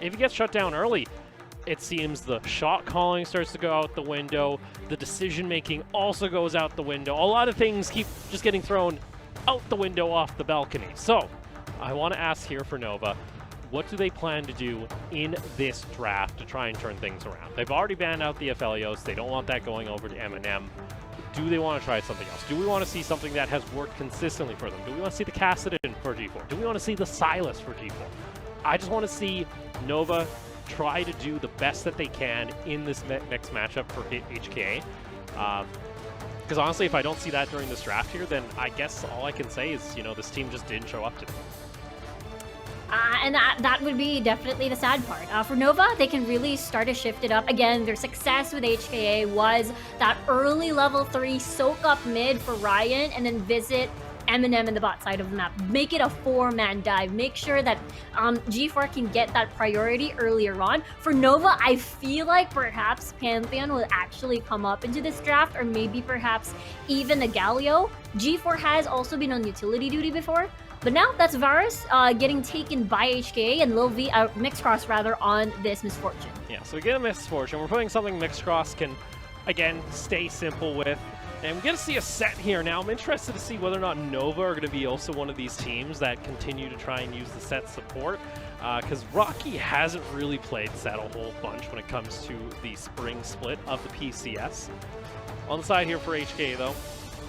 if he gets shut down early, it seems the shot calling starts to go out the window. The decision making also goes out the window. A lot of things keep just getting thrown out the window off the balcony. So I want to ask here for Nova, what do they plan to do in this draft to try and turn things around? They've already banned out the Aphelios. They don't want that going over to M&M. Do they want to try something else? Do we want to see something that has worked consistently for them? Do we want to see the Kassadin for G4? Do we want to see the Silas for G4? I just want to see Nova try to do the best that they can in this next matchup for HKA. Because honestly, if I don't see that during this draft here, then I guess all I can say is, you know, this team just didn't show up today. And that would be definitely the sad part. For Nova, they can really start to shift it up. Again, their success with HKA was that early level 3 soak up mid for Ryan and then visit M&M in the bot side of the map. Make it a 4-man dive. Make sure that G4 can get that priority earlier on. For Nova, I feel like perhaps Pantheon will actually come up into this draft, or maybe perhaps even a Galio. G4 has also been on utility duty before, but now that's Varus getting taken by HKA and Lil V, Mixed Cross rather, on this Misfortune. Yeah, so we get a Misfortune. We're putting something Mixed Cross can, again, stay simple with. And we get to see a set here now. I'm interested to see whether or not Nova are going to be also one of these teams that continue to try and use the set support. Because Rocky hasn't really played set a whole bunch when it comes to the spring split of the PCS. On the side here for HK, though,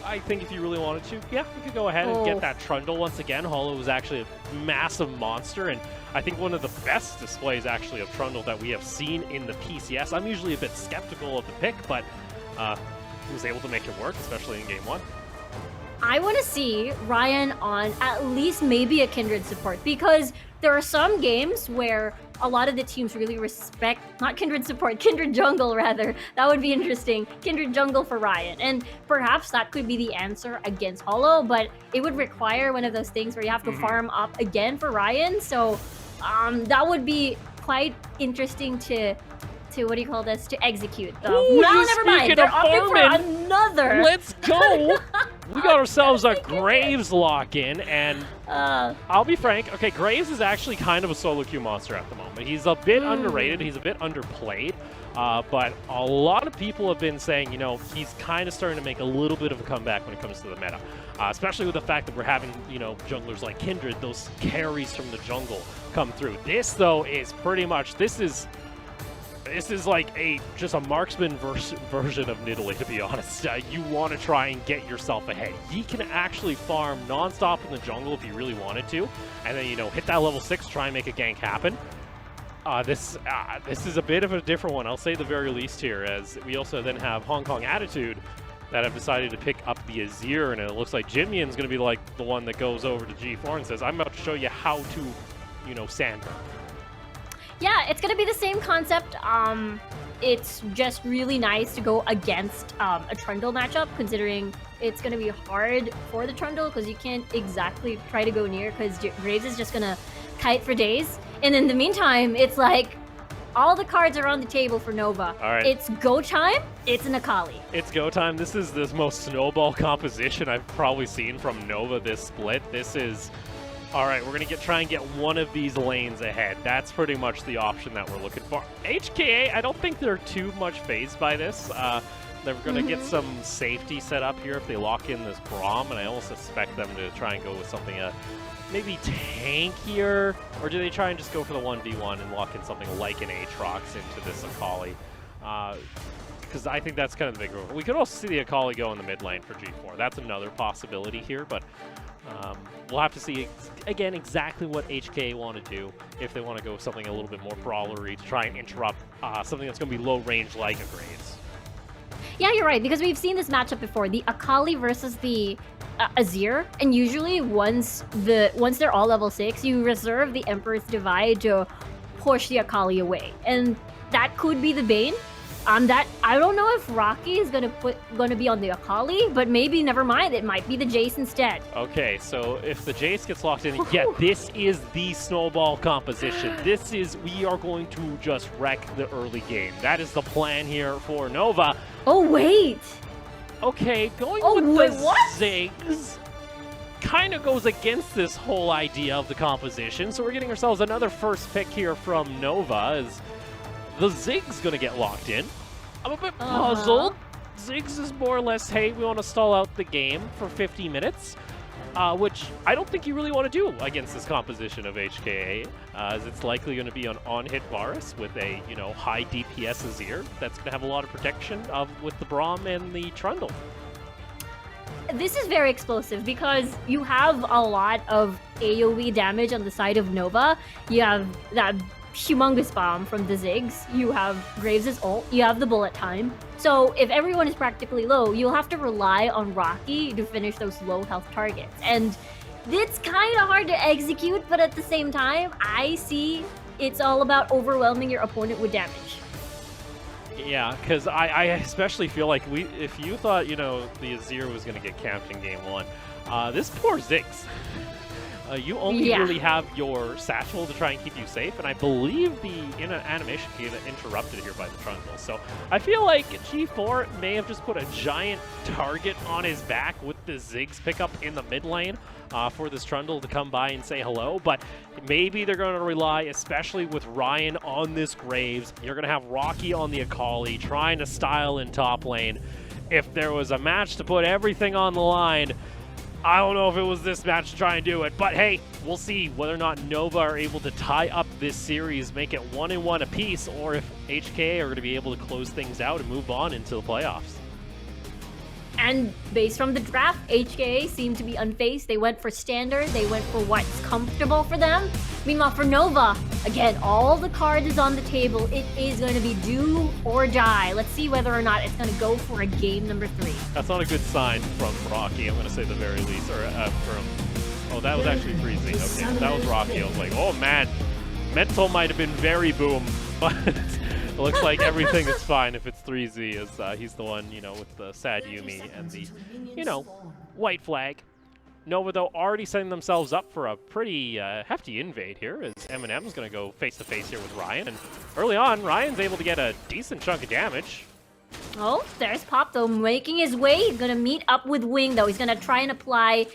I think if you really wanted to, yeah, you could go ahead and get that Trundle once again. Hollow was actually a massive monster, and I think one of the best displays actually of Trundle that we have seen in the PCS. I'm usually a bit skeptical of the pick, but he was able to make it work, especially in Game 1. I want to see Ryan on at least maybe a Kindred support, because there are some games where a lot of the teams really respect, not Kindred support, Kindred jungle rather. That would be interesting. Kindred jungle for Ryan. And perhaps that could be the answer against Hollow, but it would require one of those things where you have to farm up again for Ryan. So that would be quite interesting to what do you call this, to execute though. Ooh, no, never mind. They're opting for another. Let's go. We got ourselves a Graves lock-in, and I'll be frank. Okay, Graves is actually kind of a solo queue monster at the moment. He's a bit underrated. He's a bit underplayed. But a lot of people have been saying, you know, he's kind of starting to make a little bit of a comeback when it comes to the meta. Especially with the fact that we're having, you know, junglers like Kindred, those carries from the jungle come through. This, though, is pretty much, this is like just a marksman version of Nidalee, to be honest. You want to try and get yourself ahead. He can actually farm non-stop in the jungle if he really wanted to, and then, you know, hit that level 6, try and make a gank happen. This is a bit of a different one, I'll say the very least here, as we also then have Hong Kong Attitude that have decided to pick up the Azir, and it looks like Jimyan's going to be like the one that goes over to G4 and says, I'm about to show you how to, you know, sandburn. Yeah, it's going to be the same concept. It's just really nice to go against a Trundle matchup, considering it's going to be hard for the Trundle because you can't exactly try to go near because Graves is just going to kite for days. And in the meantime, it's like all the cards are on the table for Nova. All right. It's go time. It's an Akali. It's go time. This is the most snowball composition I've probably seen from Nova this split. This is... All right, we're going to try and get one of these lanes ahead. That's pretty much the option that we're looking for. HKA, I don't think they're too much fazed by this. They're going to get some safety set up here if they lock in this Braum, and I almost expect them to try and go with something maybe tankier, or do they try and just go for the 1v1 and lock in something like an Aatrox into this Akali? Because I think that's kind of the big rule. We could also see the Akali go in the mid lane for G4. That's another possibility here, but we'll have to see, again, exactly what HKA want to do if they want to go with something a little bit more brawlery to try and interrupt something that's going to be low range like a Graves. Yeah, you're right, because we've seen this matchup before, the Akali versus the Azir, and usually once they're all level 6, you reserve the Emperor's Divide to push the Akali away, and that could be the bane. That I don't know if Rocky is gonna be on the Akali, but maybe never mind. It might be the Jace instead. Okay, so if the Jace gets locked in, yeah, this is the snowball composition. We are going to just wreck the early game. That is the plan here for Nova. Oh wait. Okay, going with the Ziggs. kind of goes against this whole idea of the composition. So we're getting ourselves another first pick here from Nova as the Zig's going to get locked in. I'm a bit puzzled. Ziggs is more or less, hey, we want to stall out the game for 50 minutes, which I don't think you really want to do against this composition of HKA, as it's likely going to be an on-hit Varus with a, high DPS Azir that's going to have a lot of protection with the Braum and the Trundle. This is very explosive because you have a lot of AoE damage on the side of Nova. You have that humongous bomb from the Ziggs, you have Graves' ult, you have the bullet time. So if everyone is practically low, you'll have to rely on Rocky to finish those low health targets. And it's kind of hard to execute, but at the same time, I see it's all about overwhelming your opponent with damage. Yeah, because I especially feel like if you thought, the Azir was going to get camped in game 1, this poor Ziggs. You only really have your satchel to try and keep you safe, and I believe the animation can get interrupted here by the Trundle. So I feel like G4 may have just put a giant target on his back with the Ziggs pickup in the mid lane for this Trundle to come by and say hello, but maybe they're going to rely, especially with Ryan on this Graves, you're going to have Rocky on the Akali trying to style in top lane. If there was a match to put everything on the line, I don't know if it was this match to try and do it, but hey, we'll see whether or not Nova are able to tie up this series, make it 1-1 apiece, or if HKA are going to be able to close things out and move on into the playoffs. And based from the draft, HKA seemed to be unfazed. They went for standard. They went for what's comfortable for them. Meanwhile, for Nova, again, all the cards is on the table. It is going to be do or die. Let's see whether or not it's going to go for a game number 3. That's not a good sign from Rocky, I'm going to say the very least. Or oh, that was actually 3Z. Okay, that was Rocky. I was like, oh man, mental might have been very boom, but it looks like everything is fine if it's 3Z, as he's the one, with the sad Yumi and the, white flag. Nova, though, already setting themselves up for a pretty hefty invade here, as Eminem's going to go face-to-face here with Ryan. And early on, Ryan's able to get a decent chunk of damage. Oh, there's Pop, though, making his way. He's going to meet up with Wing, though. He's going to try and apply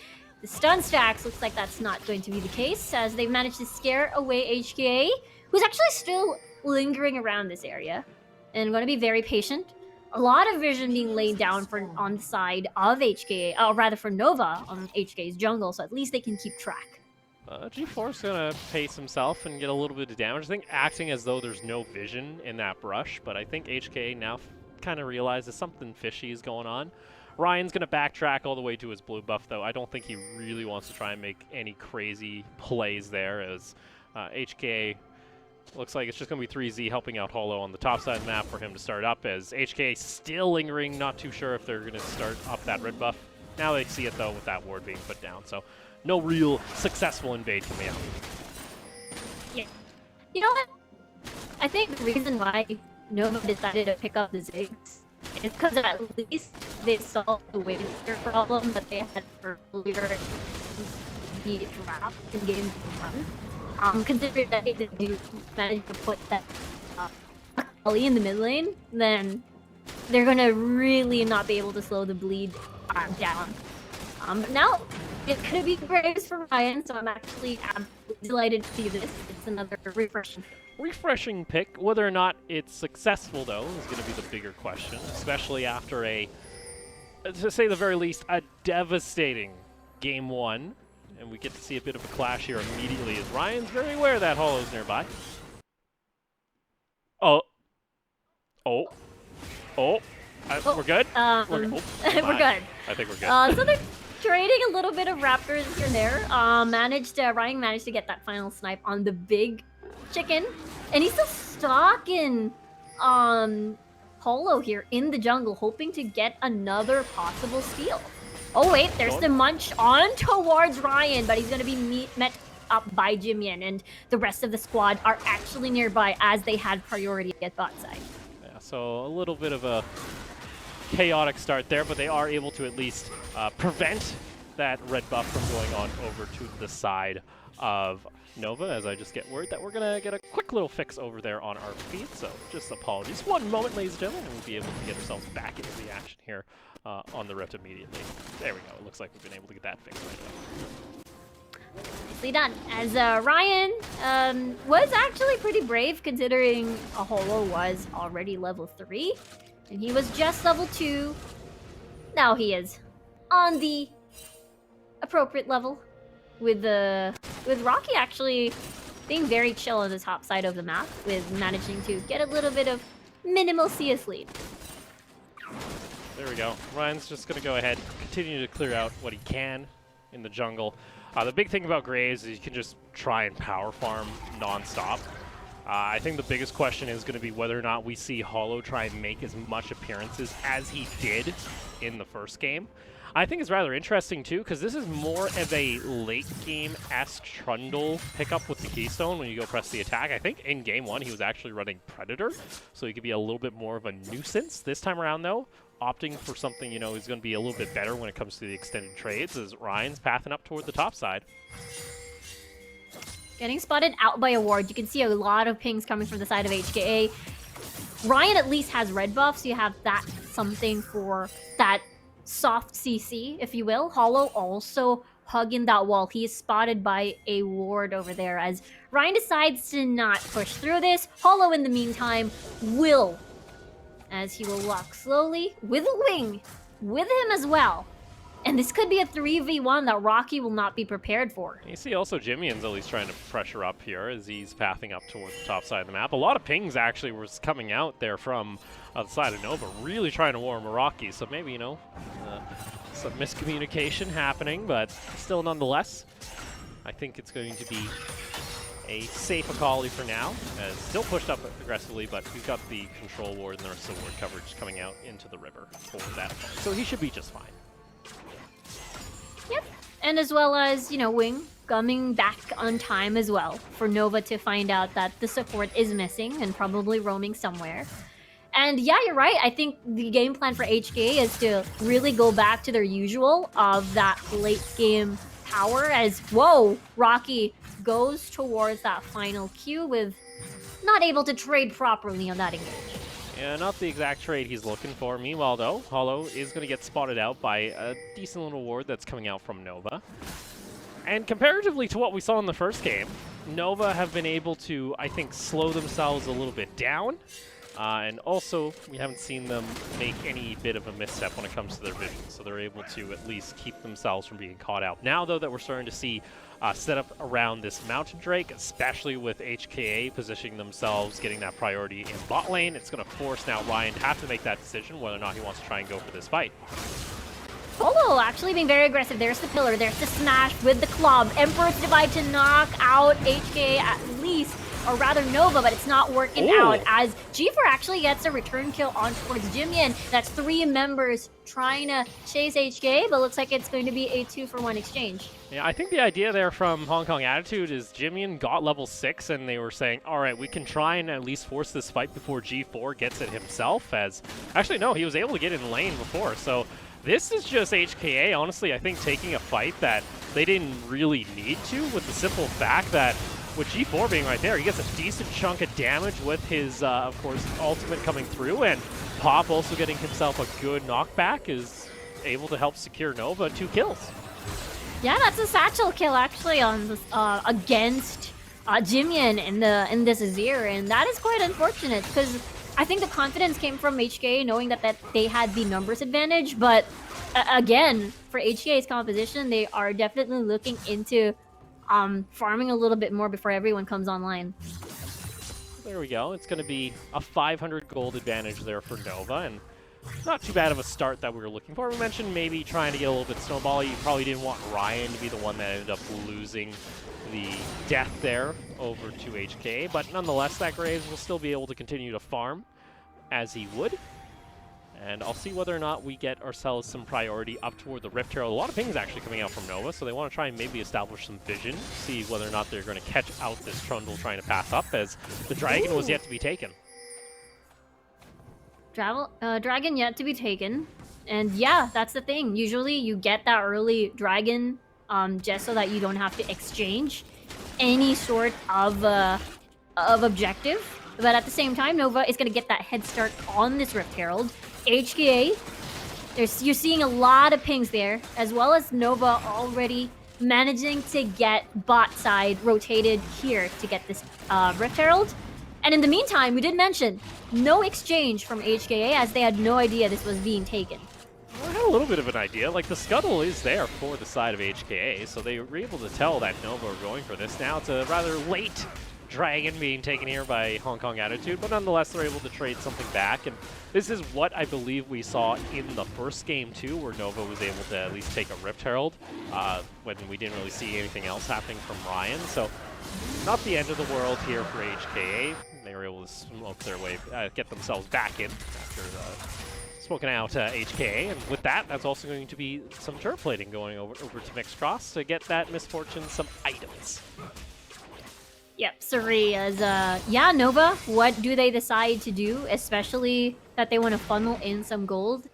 the stun stacks. Looks like that's not going to be the case, as they've managed to scare away HKA, who's actually still lingering around this area, and going to be very patient. A lot of vision being laid down on the side of HKA, or rather for Nova on HKA's jungle, so at least they can keep track. G4's going to pace himself and get a little bit of damage. I think acting as though there's no vision in that brush, but I think HKA now kind of realizes something fishy is going on. Ryan's going to backtrack all the way to his blue buff, though. I don't think he really wants to try and make any crazy plays there, as HKA looks like it's just going to be 3Z helping out Holo on the top side of the map for him to start up, as HKA still lingering, not too sure if they're going to start up that red buff. Now they see it, though, with that ward being put down, so no real successful invade coming out. Yeah. You know what? I think the reason why Nova decided to pick up the Ziggs is because at least they solved the waster problem that they had earlier in the draft in game 1. Considering that they do manage to put that Ellie in the mid lane, then they're gonna really not be able to slow the bleed down. But now it's gonna be Graves for Ryan, so I'm actually delighted to see this. It's another refreshing pick. Whether or not it's successful, though, is going to be the bigger question, especially after to say the very least, a devastating game 1. And we get to see a bit of a clash here immediately, as Ryan's very aware that Holo's nearby. We're good? We're good. I think we're good. So they're trading a little bit of Raptors here and there. Ryan managed to get that final snipe on the big chicken. And he's still stalking Holo here in the jungle, hoping to get another possible steal. Oh wait, there's the munch on towards Ryan, but he's going to be met up by Jimyan, and the rest of the squad are actually nearby as they had priority at bot side. Yeah, so a little bit of a chaotic start there, but they are able to at least prevent that red buff from going on over to the side of Nova, as I just get word that we're going to get a quick little fix over there on our feed. So just apologies. One moment, ladies and gentlemen, and we'll be able to get ourselves back into the action here on the Rift immediately. There we go. It looks like we've been able to get that fixed right away. Nicely done. As Ryan was actually pretty brave considering a Holo was already level 3 and he was just level 2. Now he is on the appropriate level with Rocky actually being very chill on the top side of the map with managing to get a little bit of minimal CS lead. There we go. Ryan's just going to go ahead and continue to clear out what he can in the jungle. The big thing about Graves is you can just try and power farm non-stop. I think the biggest question is going to be whether or not we see Holo try and make as much appearances as he did in the first game. I think it's rather interesting too, because this is more of a late game-esque Trundle pickup with the Keystone when you go press the attack. I think in game 1 he was actually running Predator, so he could be a little bit more of a nuisance. This time around though, opting for something, you know, is going to be a little bit better when it comes to the extended trades, as Ryan's pathing up toward the top side. Getting spotted out by a ward. You can see a lot of pings coming from the side of HKA. Ryan at least has red buff, so you have that something for that soft CC, if you will. Holo also hugging that wall. He is spotted by a ward over there as Ryan decides to not push through this. Holo, in the meantime, will, as he will walk slowly with a wing with him as well. And this could be a 3v1 that Rocky will not be prepared for. You see also Jimmy's at least trying to pressure up here as he's pathing up towards the top side of the map. A lot of pings actually was coming out there from the side of Nova, really trying to warn Rocky. So maybe, you know, some miscommunication happening, but still nonetheless, I think it's going to be a safe Akali for now, as still pushed up aggressively, but we've got the control ward and the rest of the ward coverage coming out into the river for that. So he should be just fine. Yep, and as well as, you know, Wing coming back on time as well for Nova to find out that the support is missing and probably roaming somewhere. And yeah, you're right. I think the game plan for HKA is to really go back to their usual of that late game power as, whoa, Rocky goes towards that final Q with not able to trade properly on that engage. Yeah, not the exact trade he's looking for. Meanwhile, though, Holo is going to get spotted out by a decent little ward that's coming out from Nova. And comparatively to what we saw in the first game, Nova have been able to, I think, slow themselves a little bit down. And also, we haven't seen them make any bit of a misstep when it comes to their vision, so they're able to at least keep themselves from being caught out. Now, though, that we're starting to see set up around this Mountain Drake, especially with HKA positioning themselves, getting that priority in bot lane, it's going to force now Ryan to have to make that decision whether or not he wants to try and go for this fight. Holo actually being very aggressive. There's the pillar, there's the smash with the club. Emperor's Divide to knock out HKA at least, or rather Nova, but it's not working out as G4 actually gets a return kill on towards Jimian. That's 3 members trying to chase HKA, but looks like it's going to be a 2-for-1 exchange. Yeah, I think the idea there from Hong Kong Attitude is Jimian got level 6 and they were saying, all right, we can try and at least force this fight before G4 gets it himself, as actually no, he was able to get in lane before. So this is just HKA, honestly, I think taking a fight that they didn't really need to, with the simple fact that with G4 being right there, he gets a decent chunk of damage with his, of course, ultimate coming through, and Pop also getting himself a good knockback is able to help secure Nova 2 kills. Yeah, that's a satchel kill actually on this, against Jimian in this Azir, and that is quite unfortunate because I think the confidence came from HKA knowing that they had the numbers advantage, but again, for HKA's composition, they are definitely looking into farming a little bit more before everyone comes online. There we go. It's going to be a 500 gold advantage there for Nova, and not too bad of a start that we were looking for. We mentioned maybe trying to get a little bit snowball. You probably didn't want Ryan to be the one that ended up losing the death there over to HK, but nonetheless, that Graves will still be able to continue to farm as he would. And I'll see whether or not we get ourselves some priority up toward the Rift Herald. A lot of pings actually coming out from Nova, so they want to try and maybe establish some vision, see whether or not they're going to catch out this Trundle trying to pass up, as the Dragon was yet to be taken. Dragon yet to be taken. And yeah, that's the thing. Usually you get that early Dragon just so that you don't have to exchange. any sort of objective. But at the same time, Nova is going to get that head start on this Rift Herald. HKA, you're seeing a lot of pings there, as well as Nova already managing to get bot side rotated here to get this Rift Herald. And in the meantime, we did mention no exchange from HKA as they had no idea this was being taken. Well, I had a little bit of an idea. Like, the scuttle is there for the side of HKA, so they were able to tell that Nova were going for this. Now it's a rather late dragon being taken here by Hong Kong Attitude, but nonetheless they're able to trade something back. And this is what I believe we saw in the first game too, where Nova was able to at least take a Rift Herald when we didn't really see anything else happening from Ryan. So not the end of the world here for HKA. They were able to smoke their way, get themselves back in after smoking out HKA. And with that, that's also going to be some turret plating going over to Mixed Cross to get that Misfortune some items. Yep, Suri is, yeah, Nova, what do they decide to do, especially that they want to funnel in some gold?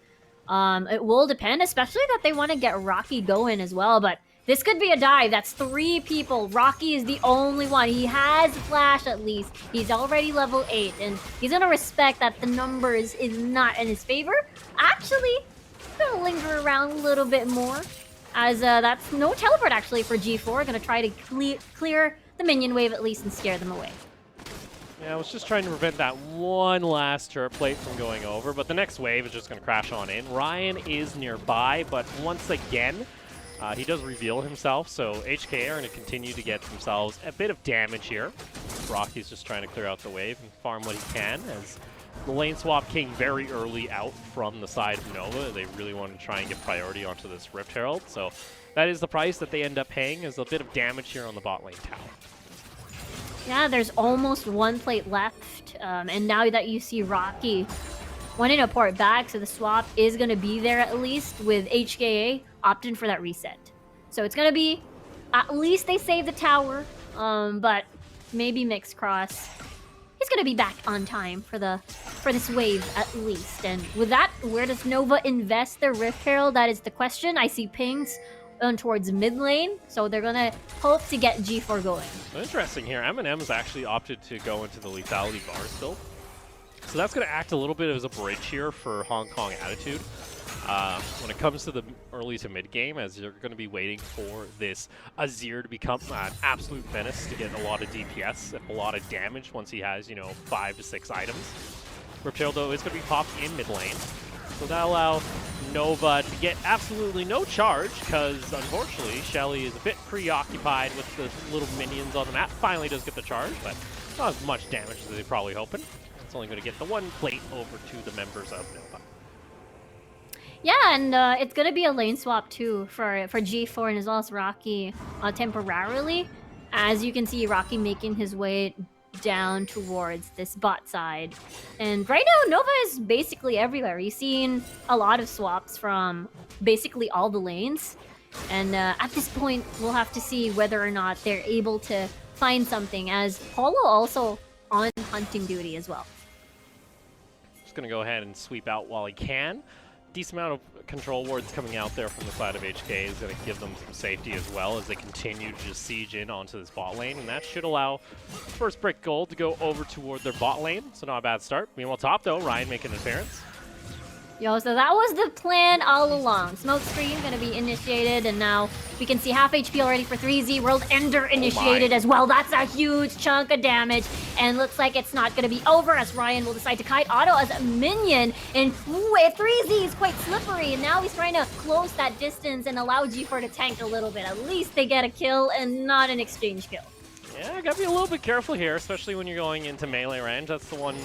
It will depend, especially that they want to get Rocky going as well, but this could be a dive. That's 3 people. Rocky is the only one. He has Flash at least. He's already level 8, and he's going to respect that the numbers is not in his favor. Actually, going to linger around a little bit more, as that's no teleport actually for G4. Going to try to clear the minion wave at least and scare them away. Yeah, I was just trying to prevent that one last turret plate from going over, but the next wave is just going to crash on in. Ryan is nearby, but once again, he does reveal himself, so HKA are going to continue to get themselves a bit of damage here. Rocky's just trying to clear out the wave and farm what he can, as the lane swap came very early out from the side of Nova. They really wanted to try and get priority onto this Rift Herald, so that is the price that they end up paying, is a bit of damage here on the bot lane tower. Yeah, there's almost 1 plate left, and now that you see Rocky wanting to port back, so the swap is going to be there at least, with HKA opting for that reset. So it's going to be, at least they save the tower, but maybe Mixed Cross is going to be back on time for this wave at least. And with that, where does Nova invest their Rift Herald? That is the question. I see pings towards mid lane, so they're gonna hope to get G4 going. Interesting here, M&M's actually opted to go into the lethality bars build, so that's going to act a little bit as a bridge here for Hong Kong Attitude when it comes to the early to mid game, as you're going to be waiting for this Azir to become an absolute menace to get a lot of DPS and a lot of damage once he has, you know, 5 to 6 items. Rift Herald though is going to be popped in mid lane, so that'll allow Nova to get absolutely no charge, because unfortunately Shelly is a bit preoccupied with the little minions on the map. Finally does get the charge, but not as much damage as they're probably hoping. It's only going to get the 1 plate over to the members of Nova. Yeah, and it's going to be a lane swap too for G4 and as well as Rocky temporarily. As you can see, Rocky making his way down towards this bot side. And right now, Nova is basically everywhere. You've seen a lot of swaps from basically all the lanes. And at this point, we'll have to see whether or not they're able to find something, as Paulo also on hunting duty as well. Just going to go ahead and sweep out while he can. Decent amount of control wards coming out there from the side of HK is going to give them some safety as well as they continue to just siege in onto this bot lane, and that should allow first brick gold to go over toward their bot lane, so not a bad start. Meanwhile, top though, Ryan making an appearance. Yo, so that was the plan all along. Smoke screen going to be initiated, and now we can see half HP already for 3Z. World Ender initiated as well. That's a huge chunk of damage, and looks like it's not going to be over as Ryan will decide to kite auto as a minion. And 3Z is quite slippery, and now he's trying to close that distance and allow G4 to tank a little bit. At least they get a kill and not an exchange kill. Yeah, gotta be a little bit careful here, especially when you're going into melee range. That's the one,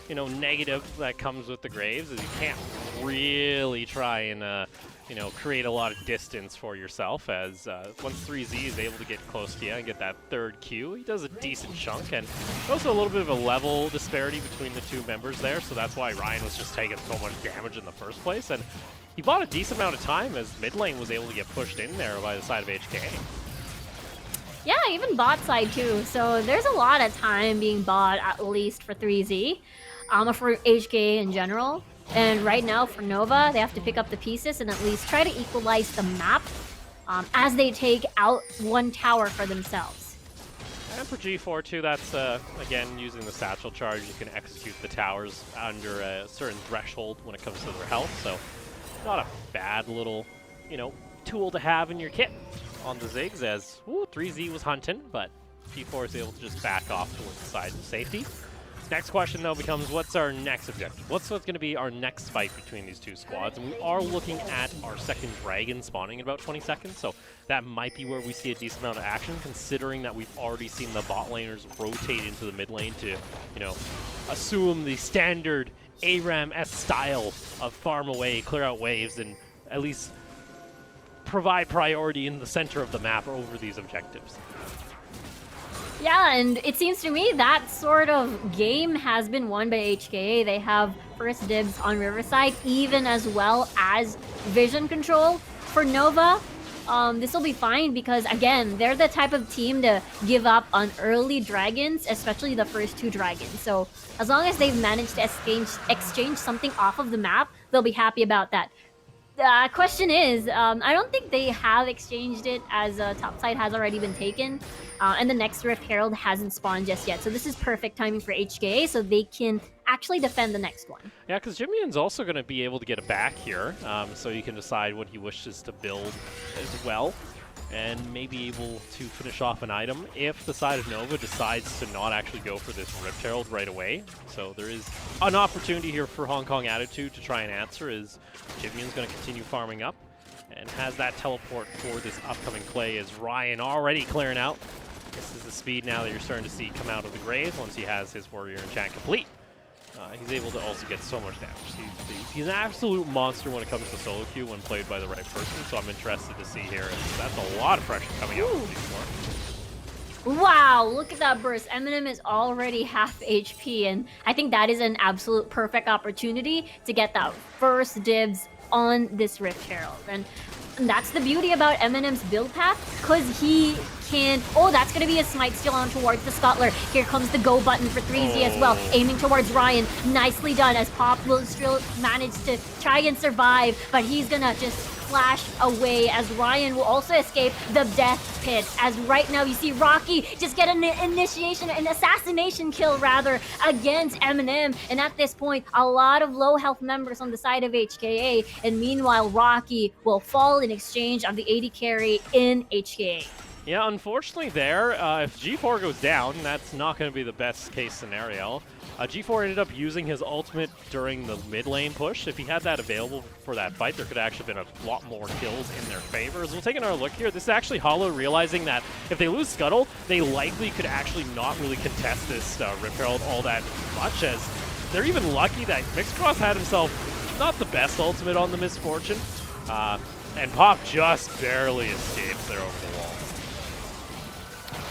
you know, negative that comes with the Graves, is you can't really try and, you know, create a lot of distance for yourself, as once 3Z is able to get close to you and get that 3rd Q, he does a decent chunk, and also a little bit of a level disparity between the 2 members there, so that's why Ryan was just taking so much damage in the first place, and he bought a decent amount of time as mid lane was able to get pushed in there by the side of HKA. Yeah, even bot side too. So there's a lot of time being bought, at least for 3Z, for HKA in general. And right now for Nova, they have to pick up the pieces and at least try to equalize the map as they take out 1 tower for themselves. And for G4 too, that's, again, using the satchel charge, you can execute the towers under a certain threshold when it comes to their health, so not a bad little, you know, tool to have in your kit on the Ziggs, as, 3Z was hunting, but G4 is able to just back off towards the side of safety. Next question, though, becomes what's our next objective? What's going to be our next fight between these two squads? And we are looking at our second dragon spawning in about 20 seconds, so that might be where we see a decent amount of action, considering that we've already seen the bot laners rotate into the mid lane to, you know, assume the standard ARAM-esque style of farm away, clear out waves, and at least provide priority in the center of the map over these objectives. Yeah, and it seems to me that sort of game has been won by HKA. They have first dibs on Riverside, even as well as vision control. For Nova, this will be fine because, again, they're the type of team to give up on early dragons, especially the first 2 dragons. So as long as they've managed to exchange something off of the map, they'll be happy about that. The question is, I don't think they have exchanged it, as topside has already been taken, and the next Rift Herald hasn't spawned just yet. So this is perfect timing for HKA, so they can actually defend the next one. Yeah, because Jimmy's also going to be able to get it back here, so he can decide what he wishes to build as well, and maybe able to finish off an item if the side of Nova decides to not actually go for this Rift Herald right away. So there is an opportunity here for Hong Kong Attitude to try and answer, as Jimmy's going to continue farming up and has that teleport for this upcoming play, as Ryan already clearing out. This is the speed now that you're starting to see come out of the grave once he has his warrior enchant complete. He's able to also get so much damage. He's an absolute monster when it comes to solo queue when played by the right person, so I'm interested to see here. That's a lot of pressure coming out of G4. Wow, look at that burst. Eminem is already half HP, and I think that is an absolute perfect opportunity to get that first dibs on this Rift Herald. And that's the beauty about Eminem's build path, because he can... Oh, that's going to be a smite steal on towards the Scuttler. Here comes the go button for 3Z as well, aiming towards Ryan. Nicely done, as Pop will still manage to try and survive, but he's going to just flash away, as Ryan will also escape the death pit. As right now you see Rocky just get an assassination kill rather, against Eminem, and at this point a lot of low health members on the side of HKA, and meanwhile Rocky will fall in exchange of the AD carry in HKA. Yeah, unfortunately there, if G4 goes down, that's not going to be the best case scenario. G4 ended up using his ultimate during the mid lane push. If he had that available for that fight, there could have actually been a lot more kills in their favor. As we'll take another look here, this is actually Hollow realizing that if they lose Scuttle, they likely could actually not really contest this Rift Herald all that much, as they're even lucky that Mixcross had himself not the best ultimate on the Misfortune, and Pop just barely escapes there over the wall.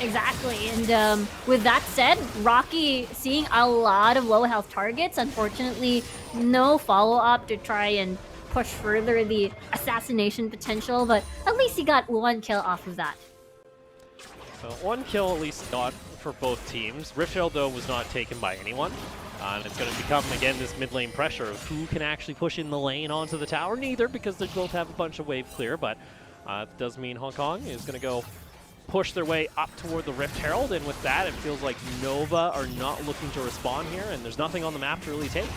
Exactly, and with that said, Rocky seeing a lot of low health targets. Unfortunately, no follow-up to try and push further the assassination potential, but at least he got 1 kill off of that. So 1 kill at least got for both teams. Rift Herald, though, was not taken by anyone. And it's going to become, again, this mid lane pressure of who can actually push in the lane onto the tower. Neither, because they both have a bunch of wave clear, but it does mean Hong Kong is going to go push their way up toward the Rift Herald, and with that, it feels like Nova are not looking to respond here, and there's nothing on the map to really take.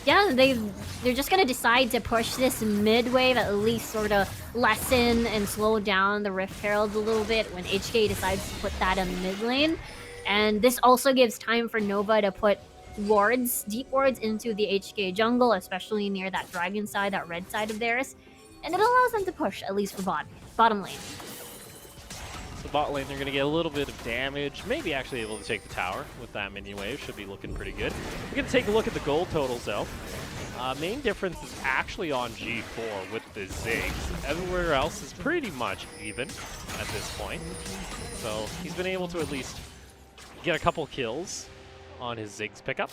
Yeah, they're just gonna decide to push this mid wave, at least sort of lessen and slow down the Rift Herald a little bit when HK decides to put that in the mid lane. And this also gives time for Nova to put wards, deep wards, into the HK jungle, especially near that dragon side, that red side of theirs. And it allows them to push, at least for bottom lane. The bot lane, they're going to get a little bit of damage, maybe actually able to take the tower with that minion wave. Should be looking pretty good. We're going to take a look at the gold totals, though. Main difference is actually on G4 with the Ziggs. Everywhere else is pretty much even at this point. So he's been able to at least get a couple kills on his Ziggs pickup,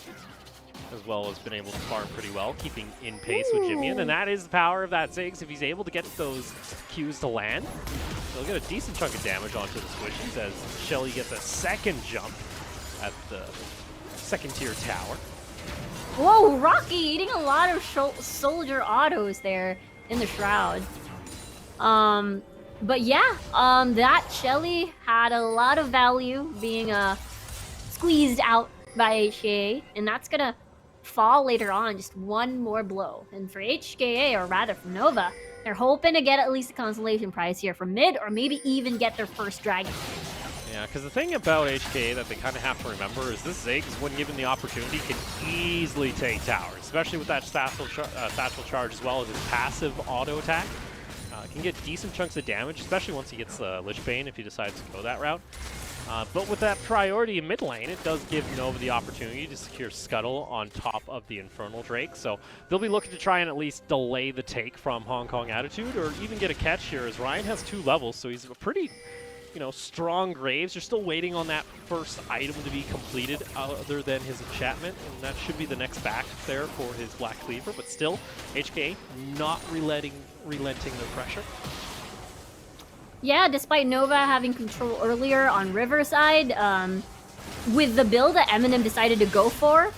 as well as been able to farm pretty well, keeping in pace with Jimmian. And that is the power of that Ziggs. If he's able to get those Qs to land, they'll get a decent chunk of damage onto the squishies, as Shelly gets a second jump at the second tier tower. Whoa, Rocky eating a lot of soldier autos there in the Shroud. But yeah, that Shelly had a lot of value being squeezed out by HKA, and that's gonna fall later on, just one more blow. And for HKA, or rather for Nova, they're hoping to get at least a consolation prize here for mid, or maybe even get their first dragon. Yeah, because the thing about HKA that they kind of have to remember is this Ziggs, when given the opportunity, can easily take towers, especially with that satchel charge as well as his passive auto attack. Can get decent chunks of damage, especially once he gets Lich Bane if he decides to go that route. But with that priority in mid lane, it does give Nova the opportunity to secure Scuttle on top of the Infernal Drake. So they'll be looking to try and at least delay the take from Hong Kong Attitude, or even get a catch here, as Ryan has 2 levels, so he's a pretty, strong Graves. You're still waiting on that first item to be completed other than his enchantment, and that should be the next back there for his Black Cleaver, but still, HK not relenting their pressure. Yeah, despite Nova having control earlier on Riverside, with the build that Eminem decided to go for,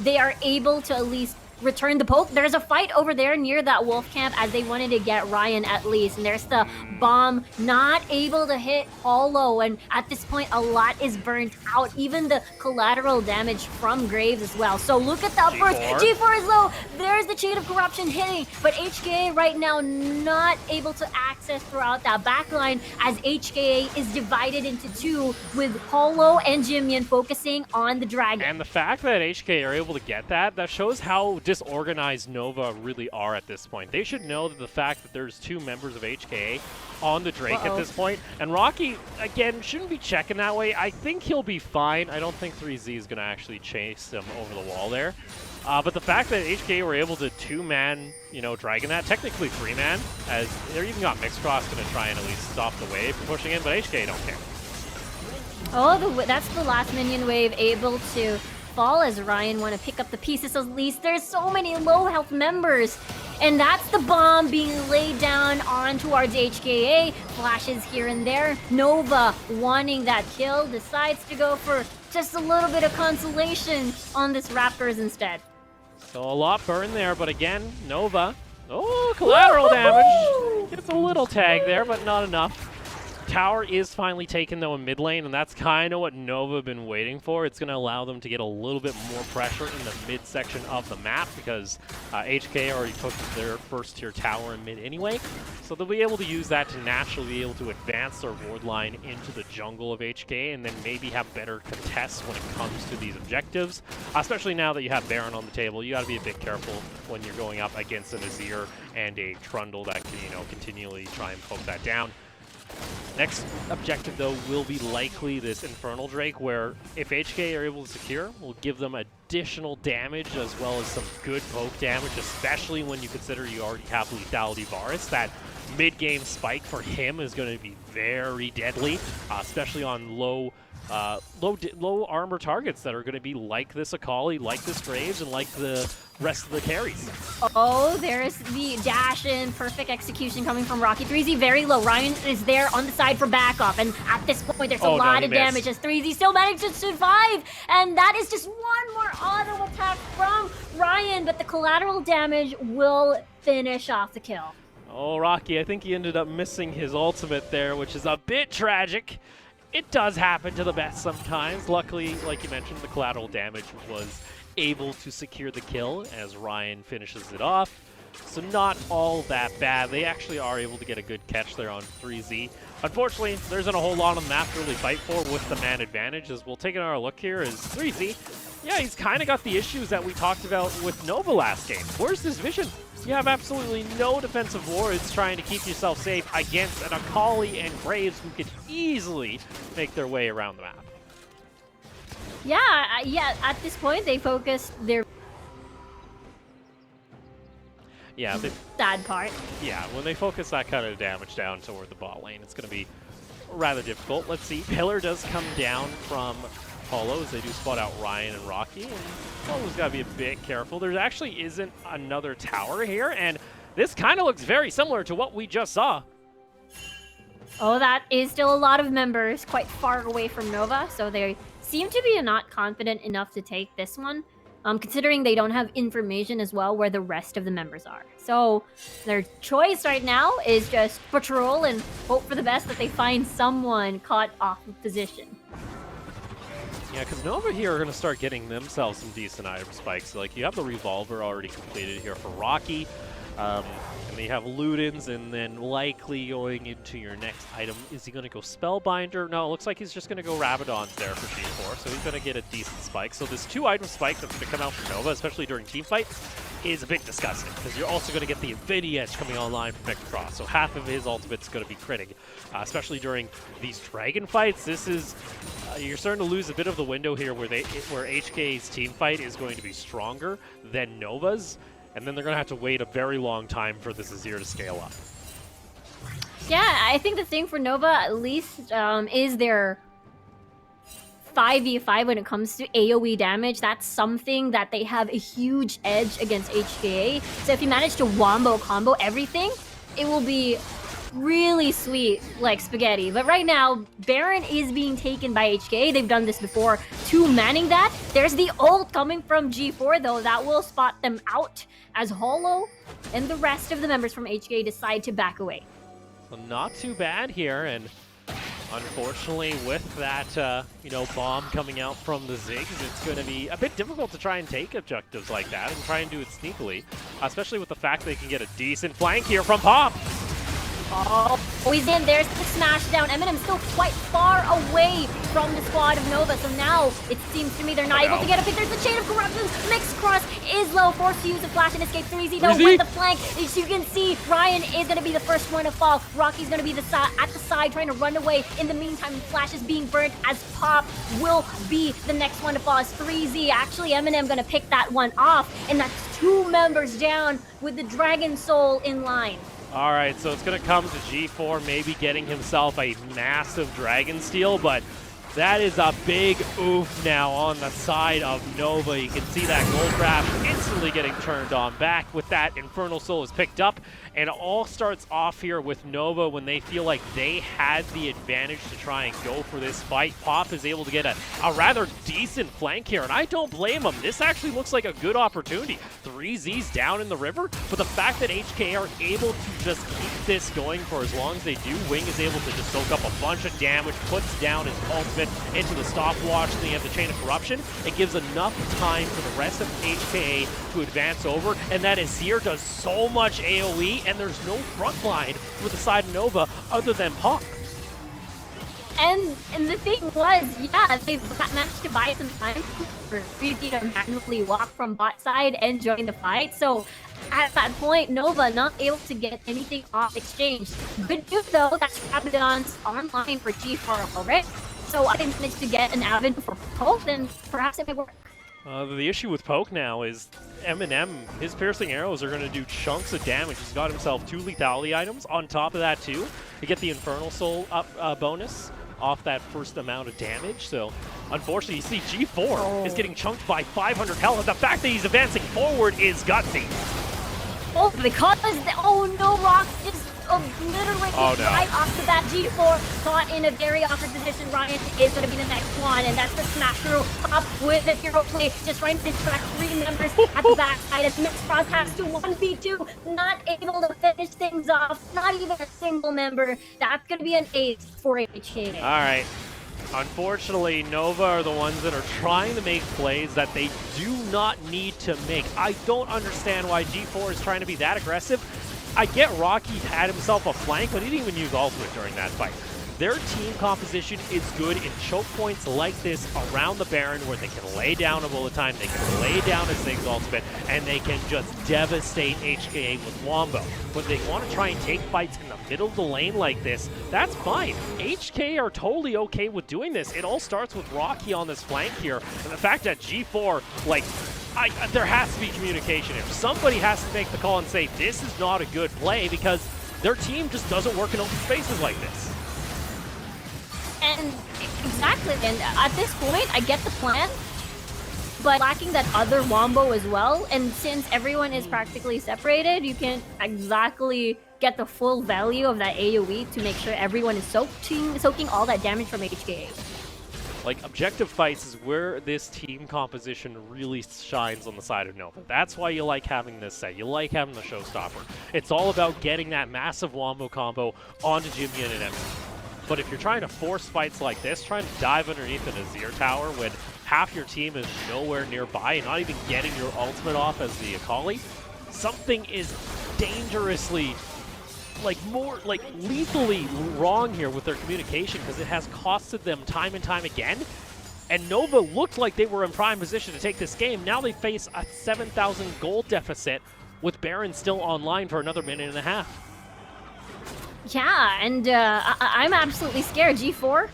they are able to at least return the poke. There's a fight over there near that wolf camp as they wanted to get Ryan at least, and there's the bomb not able to hit Hollow, and at this point a lot is burnt out, even the collateral damage from Graves as well. So look at that burst. G4 is low. There's the Chain of Corruption hitting, but HKA right now not able to access throughout that backline as HKA is divided into 2 with Hollow and Jimyan focusing on the dragon. And the fact that HK are able to get that shows how disorganized Nova really are at this point. They should know that the fact that there's 2 members of HKA on the Drake at this point, and Rocky, again, shouldn't be checking that way. I think he'll be fine. I don't think 3Z is going to actually chase him over the wall there. But the fact that HKA were able to 2-man, Dragon that, technically 3-man, as they're even got Mixcross going to try and at least stop the wave from pushing in, but HKA don't care. Oh, that's the last minion wave able to fall as Ryan want to pick up the pieces. At least there's so many low health members, and that's the bomb being laid down on towards HKA. Flashes here and there. Nova wanting that kill decides to go for just a little bit of consolation on this Raptors instead. So a lot burned there, but again, Nova, collateral damage. Gets a little tag there, but not enough. Tower is finally taken, though, in mid lane, and that's kind of what Nova have been waiting for. It's going to allow them to get a little bit more pressure in the mid section of the map because HK already took their first tier tower in mid anyway. So they'll be able to use that to naturally be able to advance their ward line into the jungle of HK and then maybe have better contests when it comes to these objectives. Especially now that you have Baron on the table, you got to be a bit careful when you're going up against an Azir and a Trundle that can, continually try and poke that down. Next objective, though, will be likely this Infernal Drake, where if HK are able to secure, will give them additional damage as well as some good poke damage, especially when you consider you already have Lethality Varus. That mid-game spike for him is going to be very deadly, especially on low armor targets that are going to be like this Akali, like this Graves, and like the rest of the carries. Oh, there's the dash in perfect execution coming from Rocky. 3Z very low. Ryan is there on the side for backoff, and at this point there's a lot of damage as 3Z still managed to survive, and that is just one more auto attack from Ryan, but the collateral damage will finish off the kill. Oh, Rocky, I think he ended up missing his ultimate there, which is a bit tragic. It does happen to the best sometimes. Luckily, like you mentioned, the collateral damage was able to secure the kill as Ryan finishes it off. So not all that bad. They actually are able to get a good catch there on 3Z. Unfortunately, there isn't a whole lot on the map to really fight for with the man advantage. As we'll take another look here is 3Z. Yeah, he's kind of got the issues that we talked about with Nova last game. Where's his vision? You have absolutely no defensive wards trying to keep yourself safe against an Akali and Graves who could easily make their way around the map. Yeah, at this point they focused their sad part. Yeah, when they focus that kind of damage down toward the bot lane, it's going to be rather difficult. Let's see, Pillar does come down from Hollow as they do spot out Ryan and Rocky, and Hollow's got to be a bit careful. There actually isn't another tower here, and this kind of looks very similar to what we just saw. Oh, that is still a lot of members quite far away from Nova, so they seem to be not confident enough to take this one. considering they don't have information as well where the rest of the members are. So their choice right now is just patrol and hope for the best that they find someone caught off of position. Yeah, because Nova here are going to start getting themselves some decent item spikes. Like, you have the Revolver already completed here for Rocky. And then you have Ludens, and then likely going into your next item. Is he going to go Spellbinder? No, it looks like he's just going to go Rabadon's there for G4, so he's going to get a decent spike. So this 2-item spike that's going to come out from Nova, especially during teamfight, is a bit disgusting, because you're also going to get the Infinity Edge coming online from Victor Cross, so half of his ultimate's going to be critting. Especially during these Dragon fights, this is... you're starting to lose a bit of the window here where HKA's team fight is going to be stronger than Nova's, and then they're going to have to wait a very long time for this Azir to scale up. Yeah, I think the thing for Nova, at least, is their 5v5 when it comes to AoE damage. That's something that they have a huge edge against HKA. So if you manage to wombo combo everything, it will be really sweet like spaghetti. But right now, Baron is being taken by HKA. They've done this before. 2 manning that. There's the ult coming from G4 though. That will spot them out as Hollow and the rest of the members from HKA decide to back away. So not too bad here, and unfortunately with that bomb coming out from the Ziggs, it's going to be a bit difficult to try and take objectives like that and try and do it sneakily, especially with the fact they can get a decent flank here from Pop. Oh, he's in. There's the smash down. Eminem still quite far away from the squad of Nova. So now it seems to me they're not able to get a pick. There's the chain of corruptions. Mixed Cross is low, forced to use a flash and escape. 3Z though with the flank. As you can see, Ryan is going to be the first one to fall. Rocky's going to be at the side trying to run away. In the meantime, Flash is being burnt as Pop will be the next one to fall. As 3Z, actually Eminem going to pick that one off. And that's 2 members down with the Dragon Soul in line. All right, so it's going to come to G4 maybe getting himself a massive Dragon Steel, but that is a big oof now on the side of Nova. You can see that Gold Grab instantly getting turned on. Back with that, Infernal Soul is picked up, and it all starts off here with Nova when they feel like they had the advantage to try and go for this fight. Pop is able to get a rather decent flank here, and I don't blame him. This actually looks like a good opportunity. 3Z's down in the river, but the fact that HK are able to just keep this going for as long as they do, Wing is able to just soak up a bunch of damage, puts down his ultimate into the stopwatch, and then you have the Chain of Corruption. It gives enough time for the rest of HKA to advance over, and that Azir does so much AoE, and there's no front line for the side of Nova other than Pop. And the thing was, yeah, they managed to buy some time for 3D to manually walk from bot side and join the fight. So at that point, Nova not able to get anything off exchange. Good news though, that's Rabadon's online for G4 already. So I managed to get an avenue for Poke, and perhaps it may work. The issue with Poke now is Eminem, his piercing arrows are going to do chunks of damage. He's got himself 2 lethality items. On top of that too, to get the Infernal Soul up bonus off that first amount of damage. So unfortunately, you see G4 is getting chunked by 500 health. The fact that he's advancing forward is gutsy. Oh, because Rock is obliterated right off the bat. G4 caught in a very awkward position. Ryan is going to be the next one, and that's the smash through up with the hero play, just trying to distract 3 members at the backside as Mixed Cross has to 1v2, not able to finish things off, not even a single member. That's going to be an ace for HKA. All right. Unfortunately, Nova are the ones that are trying to make plays that they do not need to make. I don't understand why G4 is trying to be that aggressive. I get Rocky had himself a flank, but he didn't even use ultimate during that fight. Their team composition is good in choke points like this around the Baron where they can lay down a bullet time, they can lay down a Ziggs ultimate, and they can just devastate HKA with Wombo. When they want to try and take fights in the middle of the lane like this, that's fine. HK are totally okay with doing this. It all starts with Rocky on this flank here, and the fact that G4, like, there has to be communication here. Somebody has to make the call and say, this is not a good play, because their team just doesn't work in open spaces like this. And exactly, and at this point, I get the plan, but lacking that other wombo as well, and since everyone is practically separated, you can't exactly get the full value of that AoE to make sure everyone is soaking all that damage from HKA. Like, objective fights is where this team composition really shines on the side of Nova. That's why you like having this set. You like having the showstopper. It's all about getting that massive wombo combo onto Jimmy and an enemy. But if you're trying to force fights like this, trying to dive underneath an Azir tower when half your team is nowhere nearby and not even getting your ultimate off as the Akali, something is dangerously, lethally wrong here with their communication, because it has costed them time and time again. And Nova looked like they were in prime position to take this game. Now they face a 7,000 gold deficit with Baron still online for another minute and a half. Yeah, and I'm absolutely scared. G4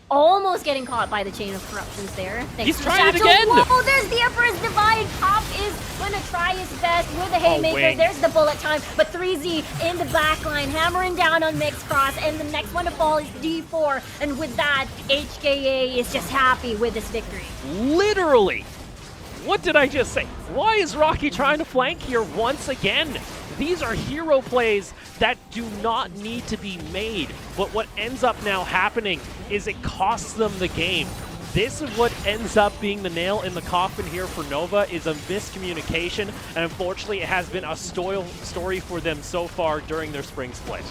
almost getting caught by the chain of corruptions there. He's trying it again! Whoa, there's the Emperor's Divide. Pop is going to try his best with a haymaker. There's the bullet time, but 3Z in the backline, hammering down on Mixed Cross, and the next one to fall is D4. And with that, HKA is just happy with this victory. Literally! What did I just say? Why is Rocky trying to flank here once again? These are hero plays that do not need to be made. But what ends up now happening is it costs them the game. This is what ends up being the nail in the coffin here for Nova, is a miscommunication. And unfortunately, it has been a story for them so far during their spring split.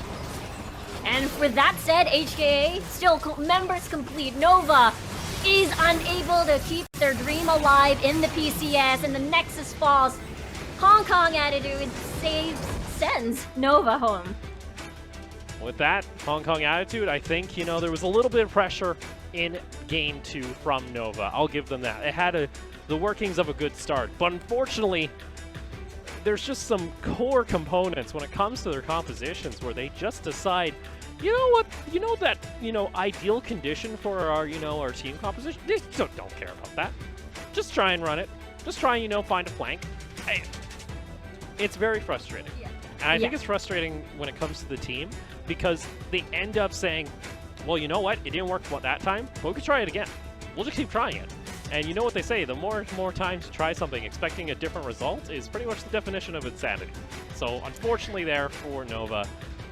And with that said, HKA still members complete. Nova is unable to keep their dream alive in the PCS, and the Nexus falls. Hong Kong attitude sends Nova home. With that Hong Kong attitude, I think, there was a little bit of pressure in Game 2 from Nova. I'll give them that. It had the workings of a good start, but unfortunately, there's just some core components when it comes to their compositions where they just decide, you know what, that ideal condition for our our team composition, they don't care about that. Just try and run it. Just try and find a flank. It's very frustrating. Yeah. And I think it's frustrating when it comes to the team, because they end up saying, well, you know what, it didn't work that time, but we could try it again. We'll just keep trying it. And you know what they say, the more times you try something expecting a different result is pretty much the definition of insanity. So unfortunately there for Nova,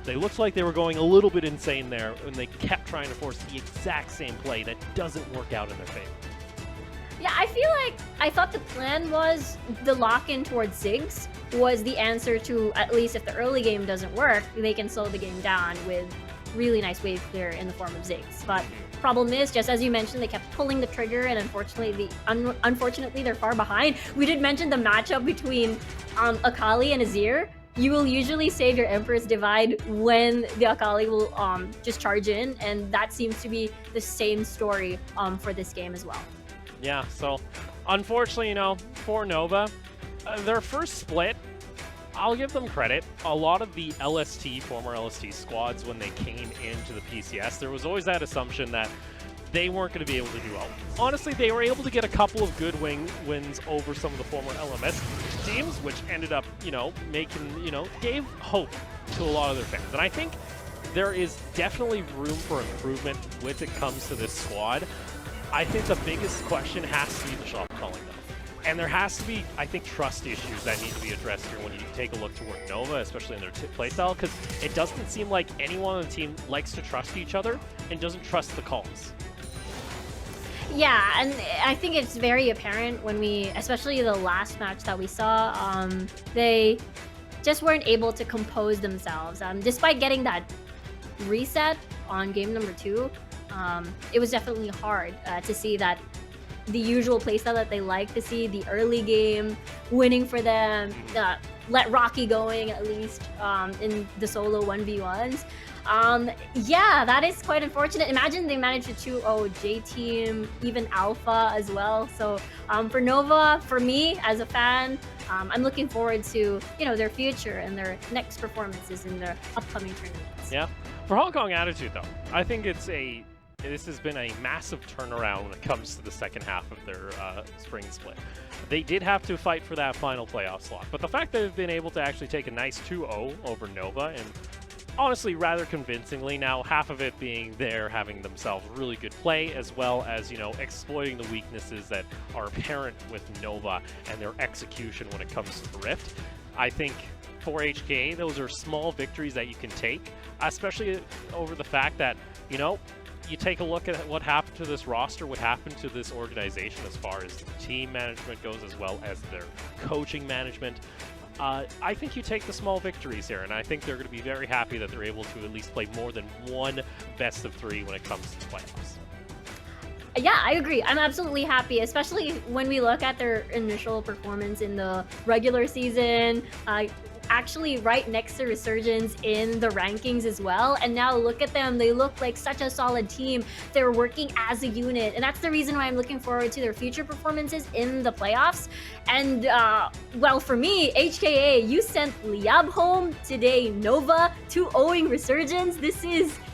they looked like they were going a little bit insane there, and they kept trying to force the exact same play that doesn't work out in their favor. Yeah, I thought the plan was the lock-in towards Ziggs was the answer to, at least if the early game doesn't work, they can slow the game down with really nice wave clear in the form of Ziggs. But problem is, just as you mentioned, they kept pulling the trigger, and unfortunately they're far behind. We did mention the matchup between Akali and Azir. You will usually save your Emperor's Divide when the Akali will just charge in, and that seems to be the same story for this game as well. Yeah, so unfortunately, for Nova, their first split, I'll give them credit. A lot of the former LST squads, when they came into the PCS, there was always that assumption that they weren't going to be able to do well. Honestly, they were able to get a couple of good wins over some of the former LMS teams, which ended up, gave hope to a lot of their fans. And I think there is definitely room for improvement when it comes to this squad. I think the biggest question has to be the shot calling, though. And there has to be, I think, trust issues that need to be addressed here when you take a look toward Nova, especially in their playstyle, because it doesn't seem like anyone on the team likes to trust each other and doesn't trust the calls. Yeah, and I think it's very apparent when especially the last match that we saw, they just weren't able to compose themselves. Despite getting that reset on game number 2, it was definitely hard to see that the usual playstyle that they like to see, the early game winning for them, let Rocky going at least in the solo 1v1s. Yeah, that is quite unfortunate. Imagine they managed to 2-0 J-Team, even Alpha as well. So for Nova, for me as a fan, I'm looking forward to their future and their next performances in their upcoming tournaments. Yeah, for Hong Kong attitude though, I think this has been a massive turnaround when it comes to the second half of their spring split. They did have to fight for that final playoff slot, but the fact that they've been able to actually take a nice 2-0 over Nova, and honestly rather convincingly, now half of it being there having themselves really good play, as well as exploiting the weaknesses that are apparent with Nova and their execution when it comes to the Rift. I think for HKA, those are small victories that you can take, especially over the fact that you take a look at what happened to this roster, what happened to this organization as far as team management goes, as well as their coaching management. I think you take the small victories here, and I think they're going to be very happy that they're able to at least play more than one best of 3 when it comes to playoffs. Yeah, I agree. I'm absolutely happy, especially when we look at their initial performance in the regular season, actually right next to Resurgence in the rankings as well. And now look at them. They look like such a solid team. They're working as a unit. And that's the reason why I'm looking forward to their future performances in the playoffs. And, well, for me, HKA, you sent Liab home today. Nova 2-0ing Resurgence.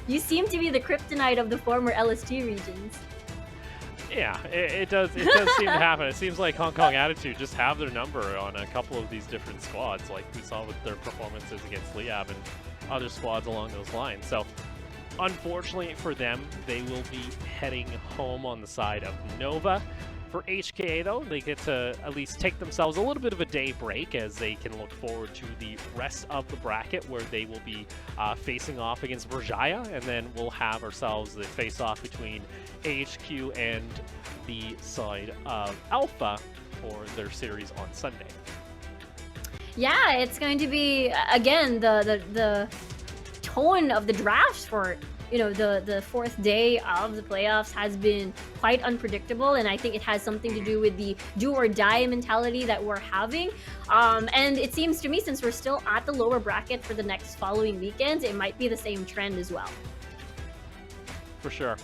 You seem to be the kryptonite of the former LST regions. Yeah, it does seem to happen. It seems like Hong Kong Attitude just have their number on a couple of these different squads, like we saw with their performances against Liab and other squads along those lines. So, unfortunately for them, they will be heading home on the side of Nova. For HKA, though, they get to at least take themselves a little bit of a day break as they can look forward to the rest of the bracket where they will be facing off against Berjaya, and then we'll have ourselves the face-off between AHQ and the side of Alpha for their series on Sunday. Yeah, it's going to be, again, the tone of the drafts for the 4th day of the playoffs has been quite unpredictable, and I think it has something to do with the do or die mentality that we're having. And it seems to me, since we're still at the lower bracket for the next following weekends, it might be the same trend as well. For sure.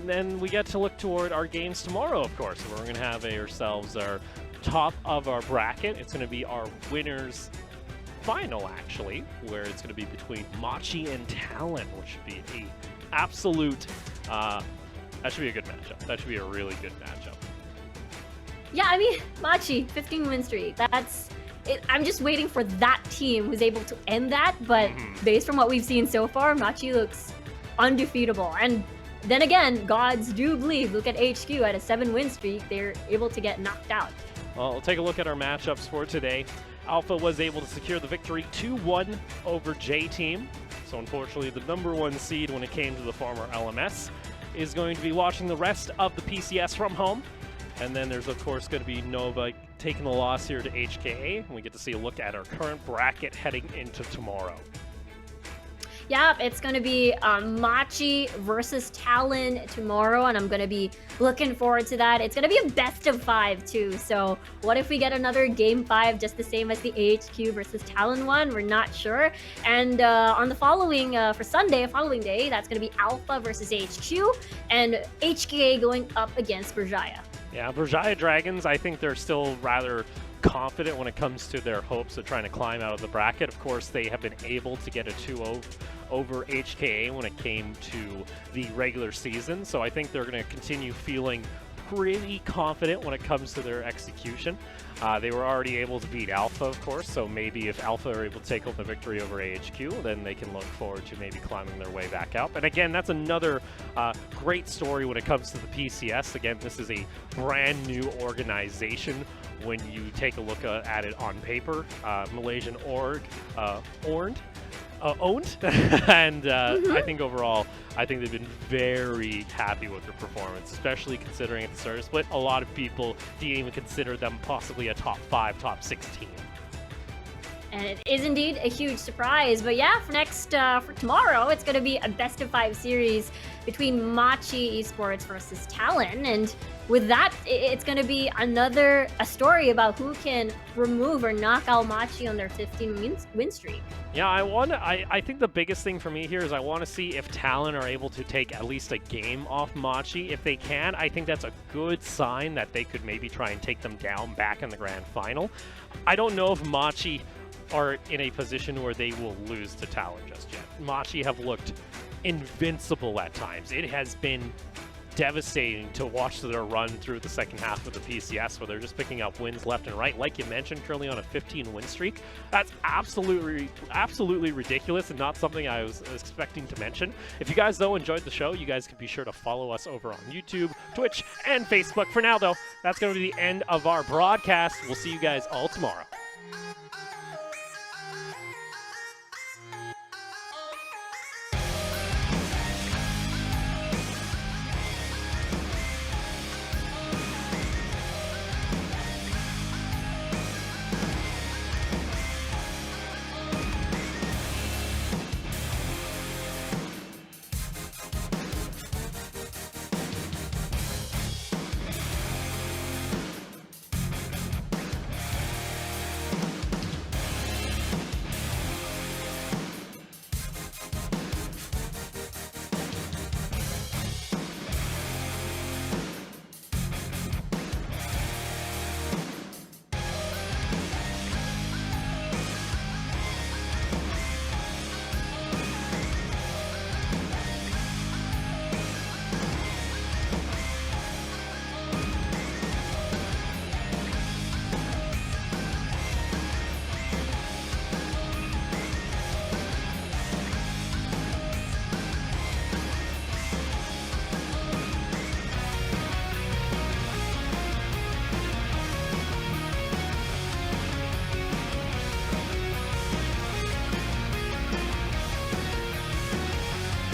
Then we get to look toward our games tomorrow, of course. We're going to have ourselves our top of our bracket. It's going to be our winners final, actually, where it's going to be between Machi and Talon, which should be a absolute, that should be a good matchup. That should be a really good matchup. Yeah, I mean, Machi, 15 win streak. That's it. I'm just waiting for that team who's able to end that, but based on what we've seen so far, Machi looks undefeatable. And then again, gods do believe, look at HQ at a 7 win streak, they're able to get knocked out. Well, we'll take a look at our matchups for today. Alpha was able to secure the victory 2-1 over J-Team. So unfortunately, the #1 seed when it came to the former LMS is going to be watching the rest of the PCS from home. And then there's, of course, going to be Nova taking the loss here to HKA. And we get to see a look at our current bracket heading into tomorrow. Yeah, it's going to be Machi versus Talon tomorrow, and I'm going to be looking forward to that. It's going to be a best of 5, too. So what if we get another Game 5 just the same as the AHQ versus Talon one? We're not sure. And on the following, for Sunday, following day, that's going to be Alpha versus HQ, and HKA going up against Berjaya. Yeah, Berjaya Dragons, I think they're still rather confident when it comes to their hopes of trying to climb out of the bracket. Of course, they have been able to get a 2-0 over HKA when it came to the regular season, so I think they're going to continue feeling pretty confident when it comes to their execution. They were already able to beat Alpha, of course, so maybe if Alpha are able to take home the victory over AHQ, then they can look forward to maybe climbing their way back up. And again, that's another great story when it comes to the PCS. Again, this is a brand new organization when you take a look at it on paper. Malaysian owned, and I think overall, I think they've been very happy with their performance, especially considering at the start of the split, a lot of people didn't even consider them possibly a top 5, top 6 team. And it is indeed a huge surprise. But yeah, for tomorrow, it's going to be a best of 5 series between Machi Esports versus Talon. And with that, it's going to be a story about who can remove or knock out Machi on their 15 win streak. Yeah, I think the biggest thing for me here is I want to see if Talon are able to take at least a game off Machi. If they can, I think that's a good sign that they could maybe try and take them down back in the grand final. I don't know if Machi are in a position where they will lose to Talon just yet. Machi have looked invincible at times. It has been devastating to watch their run through the second half of the PCS, where they're just picking up wins left and right. Like you mentioned, currently on a 15 win streak. That's absolutely ridiculous and not something I was expecting to mention. If you guys, though, enjoyed the show, you guys can be sure to follow us over on YouTube, Twitch, and Facebook. For now, though, that's going to be the end of our broadcast. We'll see you guys all tomorrow.